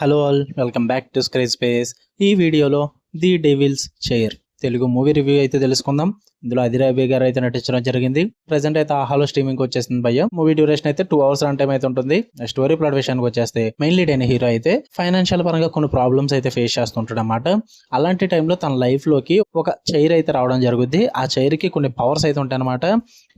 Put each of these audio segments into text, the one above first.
Hello all, welcome back to screen Space. ఈ వీడియోలో the Devil's Chair Telugu movie review అయితే తెలుసుకుందాం. ఇందులో అదిరాబి గారు అయితే నటించడం జరిగింది. ప్రెసెంట్ అయితే ఆహాలో స్ట్రీమింగ్ వచ్చేసింది భయ్య. మూవీ డ్యూరేషన్ అయితే 2 hours రన్ టైం అయితే ఉంటుంది. స్టోరీ ప్లాట్ విషయానికి వచ్చేస్తే మెయిన్ లీడ్ అయిన హీరో అయితే ఫైనాన్షియల్ పరంగా కొన్ని ప్రాబ్లమ్స్ అయితే ఫేస్ చేస్తుంటాడు అన్నమాట. అలాంటి టైంలో తన లైఫ్ లోకి ఒక చైర్ అయితే రావడం జరుగుద్ది. ఆ చైర్ కి కొన్ని పవర్స్ అయితే ఉంటాయి అనమాట.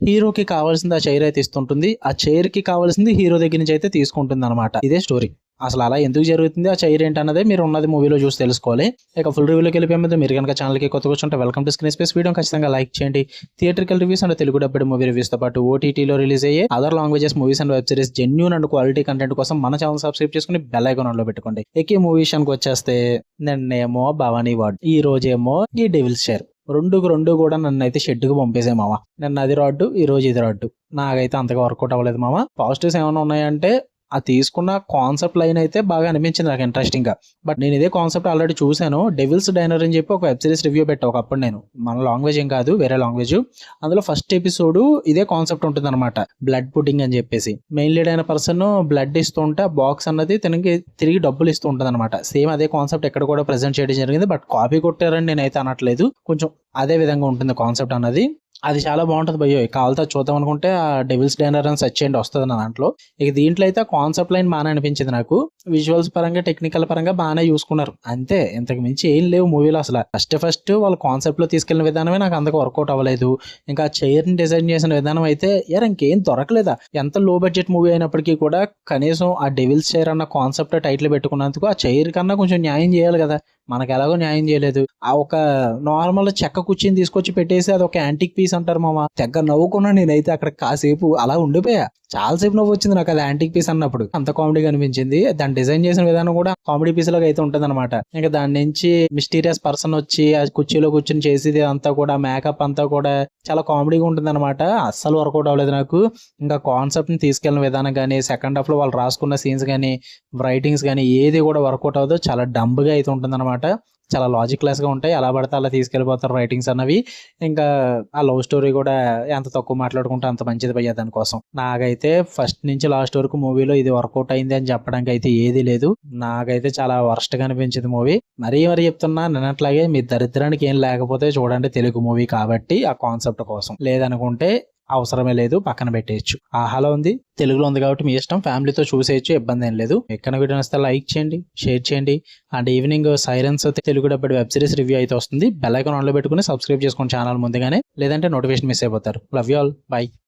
హీరోకి కావాల్సింది ఆ చైర్ అయితే ఇస్తుంటుంది, ఆ చైర్ కి కావాల్సింది హీరో దగ్గర నుంచి అయితే తీసుకుంటుంది అనమాట. ఇదే స్టోరీ. అసలు అలా ఎందుకు జరుగుతుంది, ఆ చైర్ ఏంటన్నదే మీరు ఉన్నది మూవీలో చూసి తెలుసుకోవాలి. ఇక ఫుల్ రివ్యూలోకి వెళ్ళిపోయే ముందు మీరు కనుక ఛానల్కి కొత్తగా వచ్చుంటే welcome to screen space. Video ఖచ్చితంగా లైక్ చేయండి. Theatrical reviews and Telugu dubbed movie reviews తో పాటు ఓటీటీలో రిలీజ్ అయ్యే other languages movies and web series genuine and quality content కోసం మన ఛానల్ సబ్స్క్రైబ్ చేసుకుని బెల్ ఐకాన్ ఆన్ లో పెట్టుకోండి. ఇక మూవీ విషయానికి వచ్చేస్తే నిన్నేమో భవానీ వార్డ్, ఈ రోజేమో ఈ డెవిల్స్ చైర్. రెండు కూడా నన్ను అయితే షెడ్కి పంపేసే మామ. నిన్న అది రాడ్డు, ఈ రోజు ఇది రాడ్డు. నాకైతే అంతగా వర్కౌట్ అవ్వలేదు మామ. పాజిటివ్స్ ఏమైనా ఉన్నాయంటే ఆ తీసుకున్న కాన్సెప్ట్ లైన్ అయితే బాగా అనిపించింది నాకు ఇంట్రెస్టింగ్ గా. బట్ నేను ఇదే కాన్సెప్ట్ ఆల్రెడీ చూశాను. డెవిల్స్ డైనర్ అని చెప్పి ఒక వెబ్ సిరీస్ రివ్యూ పెట్టా ఒకప్పుడు నేను. మన లాంగ్వేజ్ ఏం కాదు, వేరే లాంగ్వేజ్. అందులో ఫస్ట్ ఎపిసోడ్ ఇదే కాన్సెప్ట్ ఉంటుంది అనమాట. బ్లడ్ పుడ్డింగ్ అని చెప్పేసి మెయిన్ లీడ్ అయిన పర్సన్ బ్లడ్ ఇస్తుంటే బాక్స్ అన్నది తనకి తిరిగి డబ్బులు ఇస్తూ ఉంటుంది అనమాట. సేమ్ అదే కాన్సెప్ట్ ఇక్కడ కూడా ప్రెజెంట్ చేయడం జరిగింది. బట్ కాపీ కొట్టారని నేనైతే అనట్లేదు, కొంచెం అదే విధంగా ఉంటుంది కాన్సెప్ట్ అన్నది. అది చాలా బాగుంటుంది భయ్యో. కావాలతో చూద్దాం అనుకుంటే ఆ డెవిల్స్ డైనర్ అని సెర్చ్ చేయండి, వస్తుంది నా దాంట్లో. ఇక దీంట్లో అయితే కాన్సెప్ట్ లైన్ బాగానే అనిపించింది నాకు. విజువల్స్ పరంగా టెక్నికల్ పరంగా బాగానే చూసుకున్నారు అంతే, ఇంతకు మించి ఏం లేవు మూవీలో. అసలు ఫస్ట్ వాళ్ళు కాన్సెప్ట్ లో తీసుకెళ్లిన విధానమే నాకు అంతగా వర్కౌట్ అవ్వలేదు. ఇంకా చైర్ ని డిజైన్ చేసిన విధానం అయితే ఇంకేం దొరకలేదా. ఎంత లో బడ్జెట్ మూవీ అయినప్పటికీ కూడా కనీసం ఆ డెవిల్స్ చైర్ అన్న కాన్సెప్ట్ టైటిల్ పెట్టుకున్నందుకు ఆ చైర్ కన్నా కొంచెం న్యాయం చేయాలి కదా. మనకు ఎలాగో న్యాయం చేయలేదు. ఆ ఒక నార్మల్ చెక్క కుర్చీని తీసుకొచ్చి పెట్టేసి అది ఒక యాంటిక్ పీస్ అంటారు మామ. తెగ నవ్వుకున్నా నేనైతే అక్కడ కాసేపు అలా ఉండిపోయా. చాలాసేపు నవ్వు వచ్చింది నాకు అది యాంటిక్ పీస్ అన్నప్పుడు. అంత కామెడీగా అనిపించింది. దాన్ని డిజైన్ చేసిన విధానం కూడా కామెడీ పీస్ లాగా అయితే ఉంటుంది అనమాట. ఇంకా దాని నుంచి మిస్టీరియస్ పర్సన్ వచ్చి ఆ కుర్చీలో కూర్చొని చేసేది అంతా కూడా మేకప్ అంతా కూడా చాలా కామెడీగా ఉంటుంది అనమాట. అస్సలు వర్కౌట్ అవ్వలేదు నాకు. ఇంకా కాన్సెప్ట్ ని తీసుకెళ్లిన విధానం కానీ, సెకండ్ హాఫ్ లో వాళ్ళు రాసుకున్న సీన్స్ కానీ, రైటింగ్స్ కానీ ఏది కూడా వర్కౌట్ అవ్వదు. చాలా డంబ్గా అయితే ఉంటుంది అనమాట. చాలా లాజిక్ లెస్ గా ఉంటాయి. ఎలా పడితే అలా తీసుకెళ్లిపోతారు రైటింగ్స్ అన్నవి. ఇంకా ఆ లవ్ స్టోరీ కూడా ఎంత తక్కువ మాట్లాడుకుంటే అంత మంచిది పోయే. దానికోసం నాకైతే ఫస్ట్ నుంచి లాస్ట్ వరకు మూవీలో ఇది వర్కౌట్ అయింది అని చెప్పడానికి అయితే ఏది లేదు. నాకైతే చాలా వర్స్ట్ గా అనిపించింది మూవీ. మరీ చెప్తున్నా, నిన్నట్లాగే మీ దరిద్రానికి ఏం లేకపోతే చూడండి, తెలుగు మూవీ కాబట్టి ఆ కాన్సెప్ట్ కోసం. లేదనుకుంటే అవసరమే లేదు, పక్కన పెట్టేయచ్చు. ఆహాలో ఉంది, తెలుగులో ఉంది కాబట్టి మీ ఇష్టం, ఫ్యామిలీతో చూసేయచ్చు, ఇబ్బంది ఏం లేదు. ఎక్కడ వీడియో నచ్చితే లైక్ చేయండి, షేర్ చేయండి. And evening sirens Telugu dubbed web series review అయితే వస్తుంది. బెల్ ఐకాన్ ఆన్ లో పెట్టుకుని సబ్స్క్రైబ్ చేసుకోండి ఛానల్ ముందుగానే, లేదంటే నోటిఫికేషన్ మిస్ అయిపోతారు. Love you all, by.